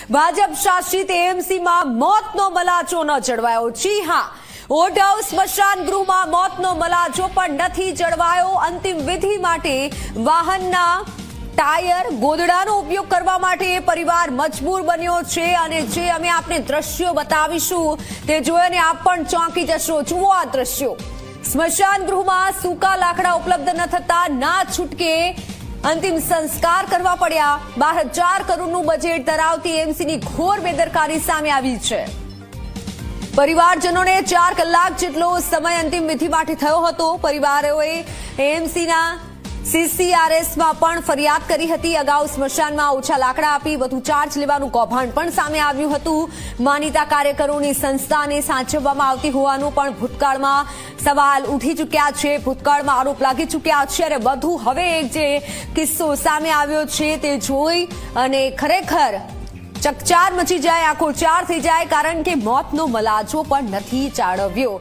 ભાજપ શાસિત એએમસીમાં મોતનો મલાજો ન જળવાયો। જી હા, ઓઢવ સ્મશાન ગૃહમાં મોતનો મલાજો પણ નથી જળવાયો। અંતિમ વિધિ માટે વાહનના ટાયર ગોદડાનો ઉપયોગ કરવા માટે પરિવાર મજબૂર બન્યો છે અને જે અમે આપને દ્રશ્યો બતાવીશું તે જોઈને આપ પણ ચોંકી જશો। જુઓ આ દ્રશ્યો। સ્મશાન ગૃહમાં સૂકા લાકડા ઉપલબ્ધ ન થતા ના છૂટકે અંતિમ સંસ્કાર કરવા પડ્યા। 12,000 કરોડનું બજેટ ધરાવતી એએમસીની ઘોર બેદરકારી સામે આવી છે। પરિવારજનોને 4 કલાક જેટલો સમય અંતિમ વિધિ માટે થયો હતો। પરિવારોએ એએમસીના સીસીઆરએસમાં પણ ફરિયાદ કરી હતી। અગાઉ સ્મશાનમાં ઓછા લાકડા આપી વધુ ચાર્જ લેવાનું કૌભાંડ પણ સામે આવ્યું હતું। માનીતા કાર્યકરોની સંસ્થાને સાચવવામાં આવતી હોવાનું પણ ભૂતકાળમાં સવાલ ઉઠી ચૂક્યા છે। ભૂતકાળમાં આરોપ લાગી ચૂક્યા છે અને વધુ હવે એક જે કિસ્સો સામે આવ્યો છે તે જોઈ અને ખરેખર ચકચાર મચી જાય, આખો ચાર થઈ જાય, કારણ કે મોતનો મલાજો પણ નથી જાળવ્યો।